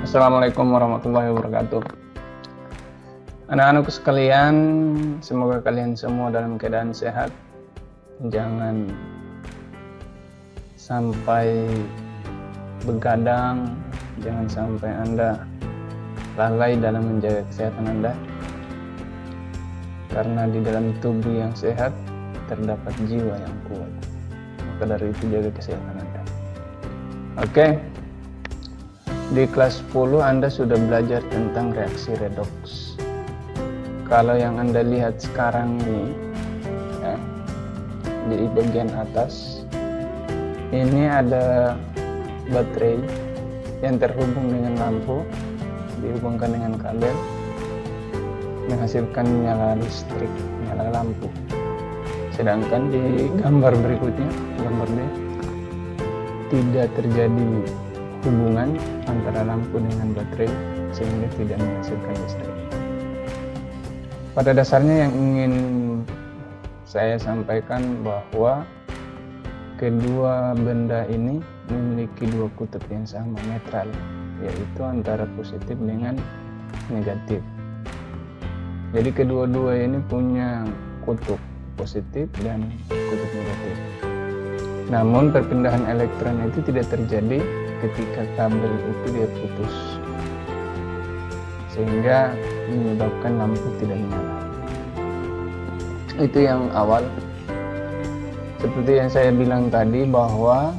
Assalamualaikum warahmatullahi wabarakatuh. Anak-anakku sekalian, semoga kalian semua dalam keadaan sehat. Jangan sampai begadang, jangan sampai Anda lalai dalam menjaga kesehatan Anda. Karena di dalam tubuh yang sehat terdapat jiwa yang kuat. Maka dari itu jaga kesehatan Anda. Oke. Di kelas 10 Anda sudah belajar tentang reaksi redoks. Kalau yang Anda lihat sekarang ini ya, di bagian atas ini ada baterai yang terhubung dengan lampu, dihubungkan dengan kabel, menghasilkan nyala listrik, nyala lampu. Sedangkan di gambar berikutnya, gambar B, tidak terjadi hubungan antara lampu dengan baterai sehingga tidak menghasilkan listrik. Pada dasarnya yang ingin saya sampaikan bahwa kedua benda ini memiliki dua kutub yang sama, netral, yaitu antara positif dengan negatif. Jadi kedua-dua ini punya kutub positif dan kutub negatif. Namun perpindahan elektron itu tidak terjadi ketika kabel itu dia putus, sehingga menyebabkan lampu tidak menyala. Itu yang awal. Seperti yang saya bilang tadi bahwa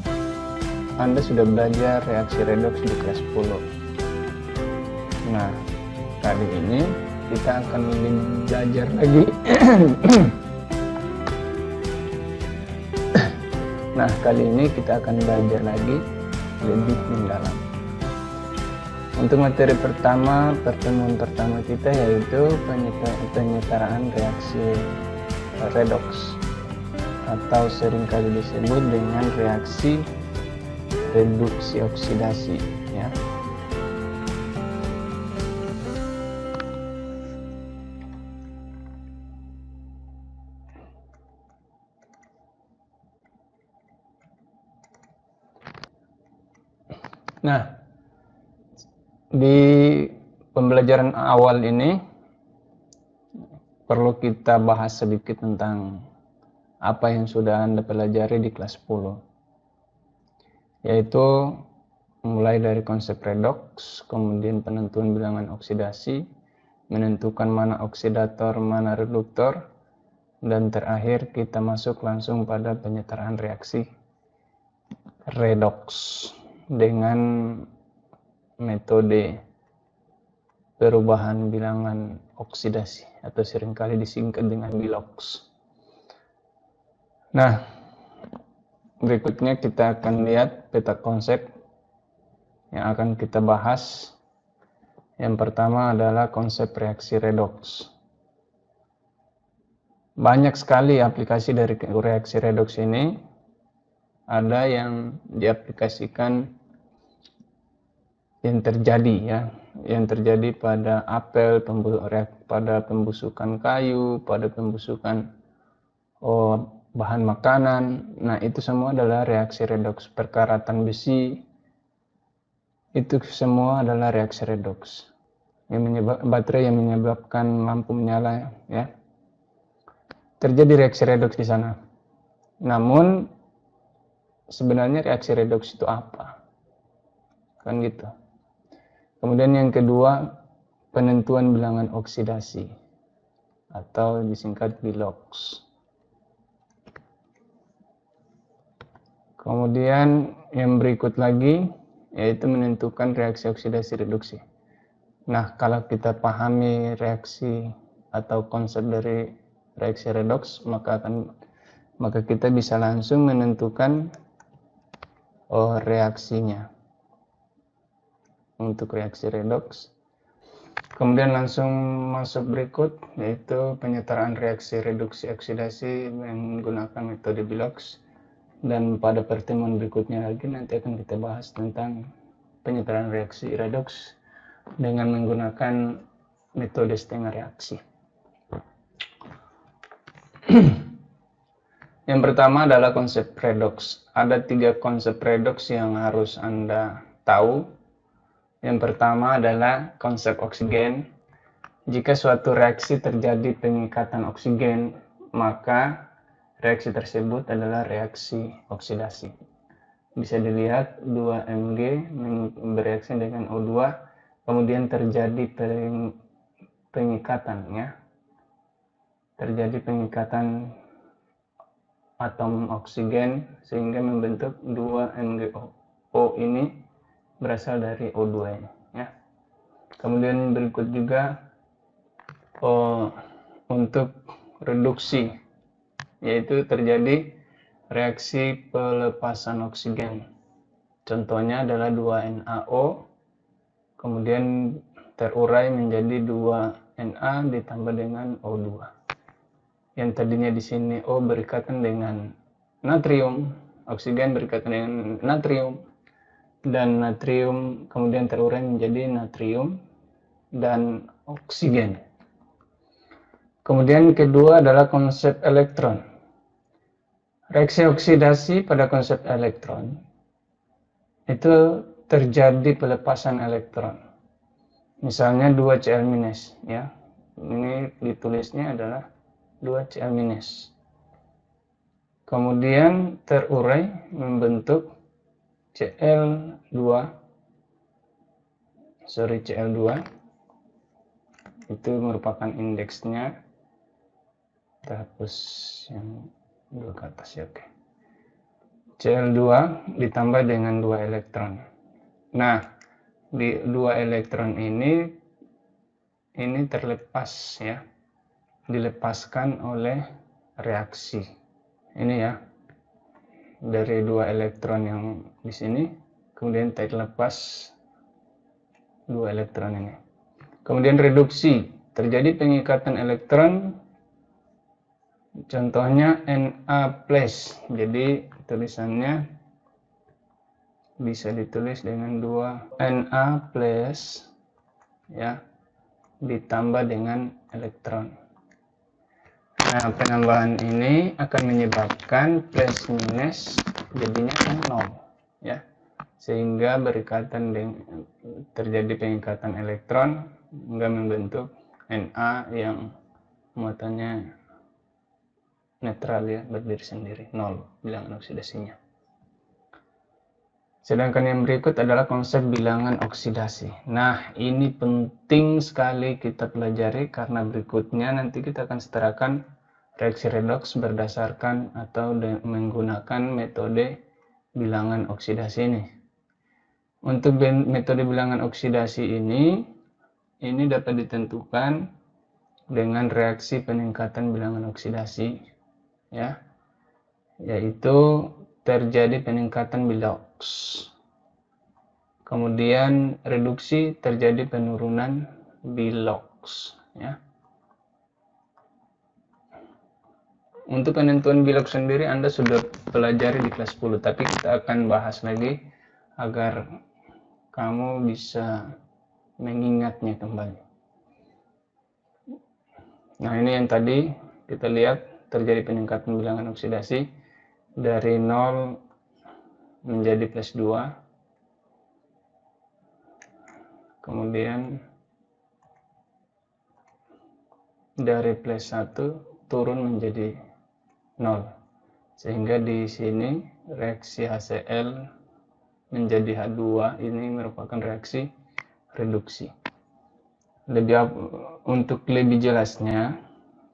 Anda sudah belajar reaksi redoks di kelas 10. Nah, kali ini kita akan belajar lagi. Nah, kali ini kita akan belajar lagi lebih mendalam. Untuk materi pertama, pertemuan pertama kita yaitu penyetaraan reaksi redoks atau seringkali disebut dengan reaksi reduksi oksidasi ya. Nah, di pembelajaran awal ini perlu kita bahas sedikit tentang apa yang sudah Anda pelajari di kelas 10, yaitu mulai dari konsep redoks, kemudian penentuan bilangan oksidasi, menentukan mana oksidator, mana reduktor, dan terakhir kita masuk langsung pada penyetaraan reaksi redoks dengan metode perubahan bilangan oksidasi atau seringkali disingkat dengan biloks. Nah, berikutnya kita akan lihat peta konsep yang akan kita bahas. Yang pertama adalah konsep reaksi redoks. Banyak sekali aplikasi dari reaksi redoks ini. Ada yang diaplikasikan yang terjadi pada apel, pada pembusukan kayu, pada pembusukan bahan makanan. Nah, itu semua adalah reaksi redoks. Perkaratan besi, itu semua adalah reaksi redoks. Baterai yang menyebabkan lampu menyala ya. Terjadi reaksi redoks di sana. Namun sebenarnya reaksi redoks itu apa? Kan gitu. Kemudian yang kedua, penentuan bilangan oksidasi atau disingkat biloks. Kemudian yang berikut lagi yaitu menentukan reaksi oksidasi reduksi. Nah, kalau kita pahami reaksi atau konsep dari reaksi redoks, maka kita bisa langsung menentukan reaksinya untuk reaksi redoks. Kemudian langsung masuk berikut yaitu penyetaraan reaksi reduksi oksidasi menggunakan metode biloks. Dan pada pertemuan berikutnya lagi nanti akan kita bahas tentang penyetaraan reaksi redoks dengan menggunakan metode setengah reaksi. Yang pertama adalah konsep redoks. Ada 3 konsep redoks yang harus Anda tahu Yang pertama adalah konsep oksigen. Jika suatu reaksi terjadi pengikatan oksigen, maka reaksi tersebut adalah reaksi oksidasi. Bisa dilihat 2Mg bereaksi dengan O2, kemudian terjadi pengikatan, ya. Terjadi pengikatan atom oksigen sehingga membentuk 2MgO. O ini berasal dari O2 ini, ya. Kemudian berikut juga untuk reduksi, yaitu terjadi reaksi pelepasan oksigen. Contohnya adalah 2NaO, kemudian terurai menjadi 2Na ditambah dengan O2. Yang tadinya di sini O berikatan dengan natrium, oksigen berikatan dengan natrium, dan natrium kemudian terurai menjadi natrium dan oksigen. Kemudian kedua adalah konsep elektron. Reaksi oksidasi pada konsep elektron itu terjadi pelepasan elektron. Misalnya 2Cl-, ya. Ini ditulisnya adalah 2Cl-. Kemudian terurai membentuk Cl2. Cl2 itu merupakan indeksnya. Kita hapus yang dua ke atas, ya. Oke. Cl2 ditambah dengan 2 elektron. Nah, di 2 elektron ini terlepas, ya. Dilepaskan oleh reaksi. Ini, ya. Dari 2 elektron yang di sini, kemudian terlepas 2 elektron ini. Kemudian reduksi, terjadi pengikatan elektron, contohnya Na+. Jadi tulisannya bisa ditulis dengan 2 Na+, ya, ditambah dengan elektron. Nah, penambahan ini akan menyebabkan plus minus jadinya 0, ya. Sehingga terjadi pengikatan elektron hingga membentuk Na yang muatannya netral, ya, berdiri sendiri, 0 bilangan oksidasinya. Sedangkan yang berikut adalah konsep bilangan oksidasi. Nah, ini penting sekali kita pelajari karena berikutnya nanti kita akan setarakan reaksi redoks berdasarkan atau menggunakan metode bilangan oksidasi ini. Untuk metode bilangan oksidasi ini dapat ditentukan dengan reaksi peningkatan bilangan oksidasi, ya, yaitu terjadi peningkatan biloks. Kemudian reduksi terjadi penurunan biloks, ya. Untuk penentuan biloks sendiri Anda sudah pelajari di kelas 10, tapi kita akan bahas lagi agar kamu bisa mengingatnya kembali. Nah, ini yang tadi kita lihat terjadi peningkatan bilangan oksidasi dari 0 menjadi plus 2. Kemudian dari plus 1 turun menjadi 0. Sehingga di sini reaksi HCl menjadi H2 ini merupakan reaksi reduksi. Untuk lebih jelasnya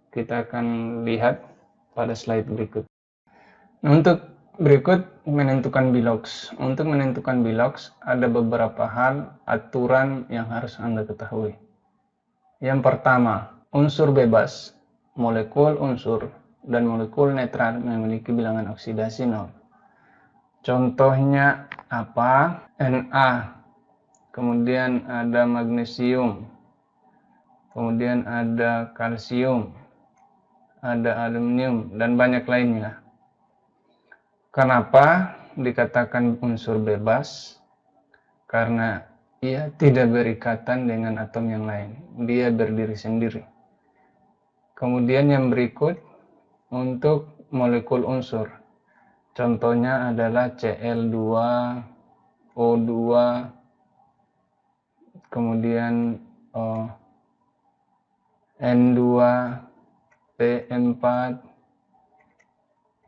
kita akan lihat pada slide berikut. Nah, untuk berikut menentukan biloks. Untuk menentukan biloks ada beberapa hal aturan yang harus Anda ketahui. Yang pertama, unsur bebas, molekul unsur dan molekul netral memiliki bilangan oksidasi 0. Contohnya apa? Na, kemudian ada magnesium, kemudian ada kalsium, ada aluminium, dan banyak lainnya. Kenapa dikatakan unsur bebas? Karena ia tidak berikatan dengan atom yang lain. Dia berdiri sendiri. Kemudian yang berikut, untuk molekul unsur. Contohnya adalah Cl2, O2, kemudian N2P4,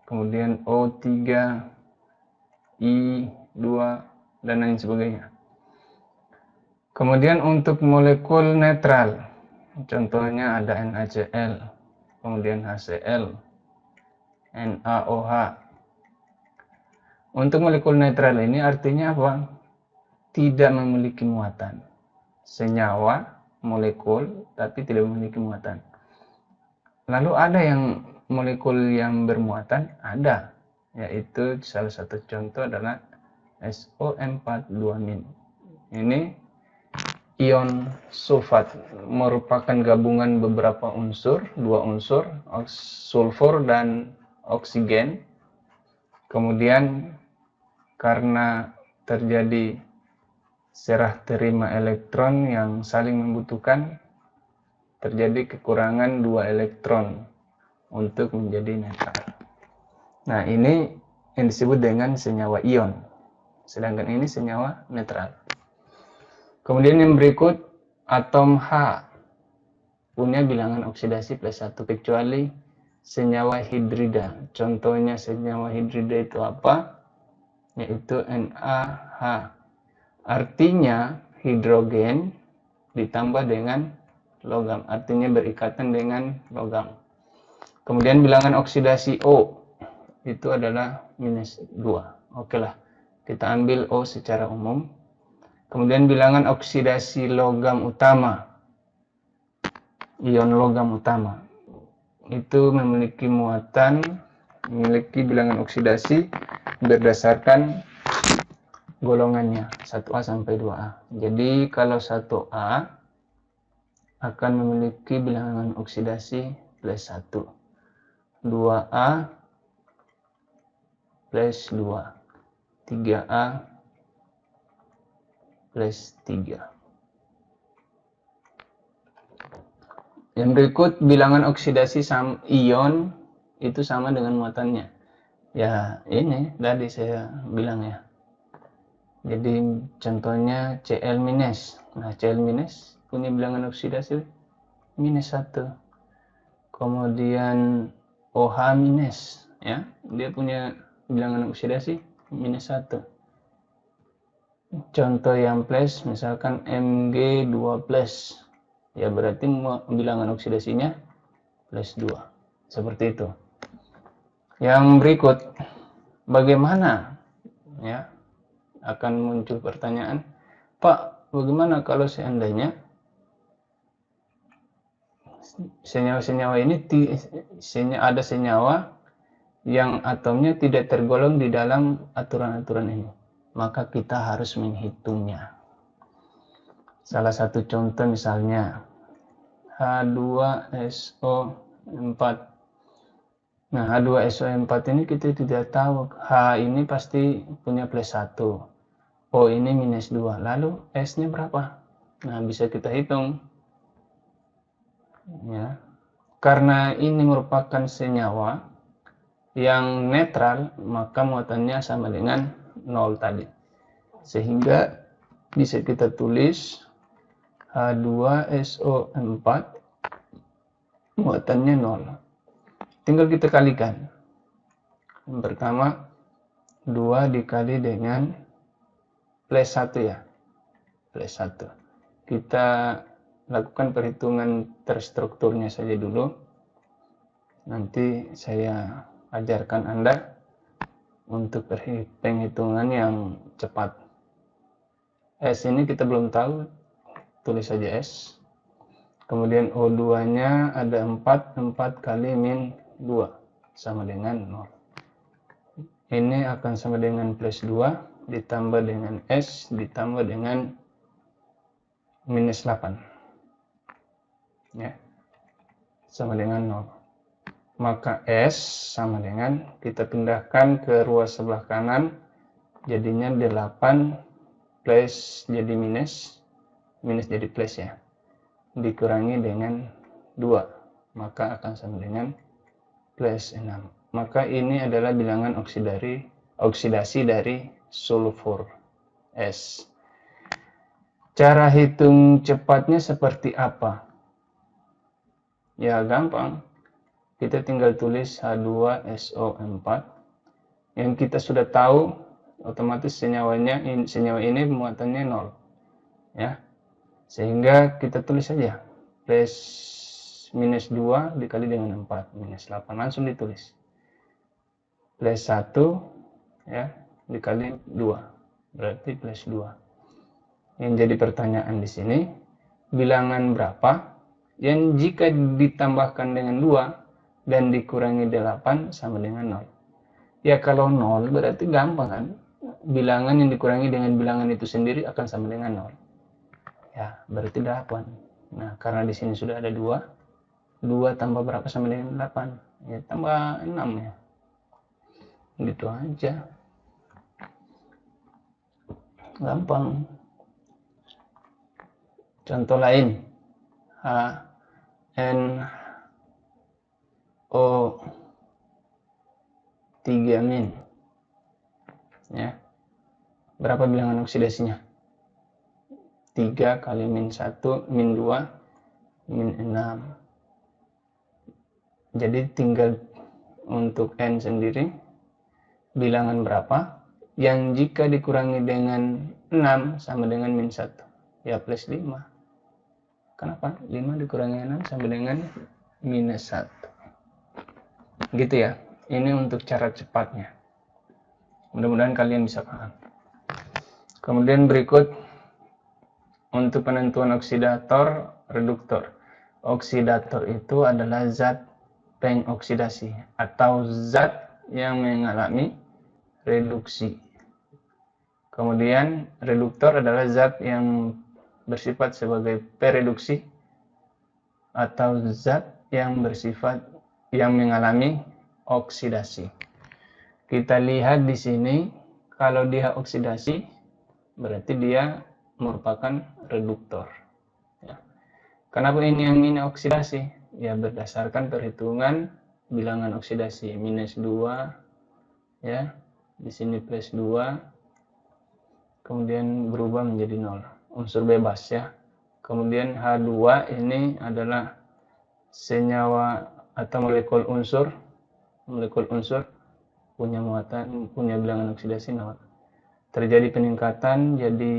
kemudian O3, I2, dan lain sebagainya. Kemudian untuk molekul netral, contohnya ada NaCl, kemudian HCl, NaOH. Untuk molekul netral ini artinya apa? Tidak memiliki muatan. Senyawa, molekul, tapi tidak memiliki muatan. Lalu ada yang molekul yang bermuatan? Ada. Yaitu salah satu contoh adalah SO4 2-. Ini ion sulfat, merupakan gabungan beberapa unsur, dua unsur, sulfur dan oksigen. Kemudian karena terjadi serah terima elektron yang saling membutuhkan, terjadi kekurangan 2 elektron untuk menjadi netral. Nah, ini yang disebut dengan senyawa ion, sedangkan ini senyawa netral. Kemudian yang berikut, atom H punya bilangan oksidasi +1 kecuali senyawa hidrida. Contohnya senyawa hidrida itu apa? Yaitu NaH. Artinya hidrogen ditambah dengan logam, artinya berikatan dengan logam. Kemudian bilangan oksidasi O itu adalah -2. Oke lah, kita ambil O secara umum. Kemudian bilangan oksidasi logam utama, ion logam utama, itu memiliki muatan, memiliki bilangan oksidasi berdasarkan golongannya 1A sampai 2A. Jadi kalau 1A akan memiliki bilangan oksidasi +1, 2A +2, 3A +3. Yang berikut bilangan oksidasi ion itu sama dengan muatannya. Ya, ini tadi saya bilang ya. Jadi contohnya Cl-. Nah, Cl- punya bilangan oksidasi -1. Kemudian OH-, ya, dia punya bilangan oksidasi -1. Contoh yang plus misalkan Mg2+, ya berarti bilangan oksidasinya +2. Seperti itu. Yang berikut, bagaimana, ya, akan muncul pertanyaan, Pak, bagaimana kalau seandainya senyawa-senyawa ini ada senyawa yang atomnya tidak tergolong di dalam aturan-aturan ini? Maka kita harus menghitungnya. Salah satu contoh misalnya H2SO4. Nah, H2SO4 ini kita tidak tahu. H ini pasti punya +1. O ini -2. Lalu S-nya berapa? Nah, bisa kita hitung. Ya. Karena ini merupakan senyawa yang netral, maka muatannya sama dengan 0 tadi. Sehingga bisa kita tulis H2SO4 muatannya 0. Tinggal kita kalikan. Yang pertama, 2 dikali dengan +1 ya. +1. Kita lakukan perhitungan terstrukturnya saja dulu. Nanti saya ajarkan Anda untuk penghitungan yang cepat. S ini kita belum tahu, tulis saja S. Kemudian O2-nya ada 4 kali -2 sama dengan 0. Ini akan sama dengan +2 ditambah dengan S ditambah dengan -8. Ya. Sama dengan 0. Maka S sama dengan, kita pindahkan ke ruas sebelah kanan, jadinya 8 plus jadi minus jadi plus ya, dikurangi dengan 2, maka akan sama dengan +6. Maka ini adalah bilangan oksidasi dari sulfur S. Cara hitung cepatnya seperti apa? Ya gampang. Kita tinggal tulis H2SO4. Yang kita sudah tahu, otomatis senyawa ini muatannya 0. Ya. Sehingga kita tulis saja. Plus minus 2 dikali dengan 4. Minus 8. Langsung ditulis. Plus 1 ya, dikali 2. Berarti plus 2. Yang jadi pertanyaan di sini, bilangan berapa yang jika ditambahkan dengan 2 dan dikurangi 8 sama dengan 0? Ya kalau 0 berarti gampang kan? Bilangan yang dikurangi dengan bilangan itu sendiri akan sama dengan 0. Ya, berarti 8. Nah, karena di sini sudah ada 2, 2 tambah berapa sama dengan 8? Ya, tambah 6 ya. Gitu aja. Gampang. Contoh lain, HNO3- ya. Berapa bilangan oksidasinya? 3 kali min 1, min 2, min 6. Jadi tinggal untuk N sendiri, bilangan berapa yang jika dikurangi dengan 6 sama dengan min 1? Ya plus 5. Kenapa? 5 dikurangi 6 sama dengan minus 1. Gitu ya. Ini untuk cara cepatnya. Mudah-mudahan kalian bisa paham. Kemudian berikut untuk penentuan oksidator, reduktor. Oksidator itu adalah zat pengoksidasi atau zat yang mengalami reduksi. Kemudian reduktor adalah zat yang bersifat sebagai pereduksi atau zat yang mengalami oksidasi. Kita lihat di sini, kalau dia oksidasi berarti dia merupakan reduktor. Ya. Kenapa ini oksidasi? Ya berdasarkan perhitungan bilangan oksidasi minus 2, ya di sini plus 2, kemudian berubah menjadi 0. Unsur bebas ya. Kemudian H2 ini adalah senyawa atau molekul unsur punya bilangan oksidasi 0. Terjadi peningkatan jadi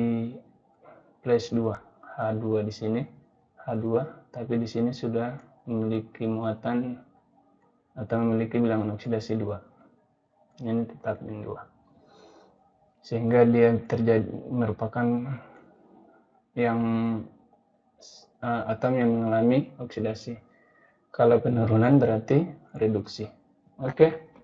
plus 2. H2 di sini H2, tapi di sini sudah memiliki muatan atau memiliki bilangan oksidasi 2. Ini tetap min 2. Sehingga dia merupakan yang atom yang mengalami oksidasi. Kalau penurunan berarti reduksi. Oke.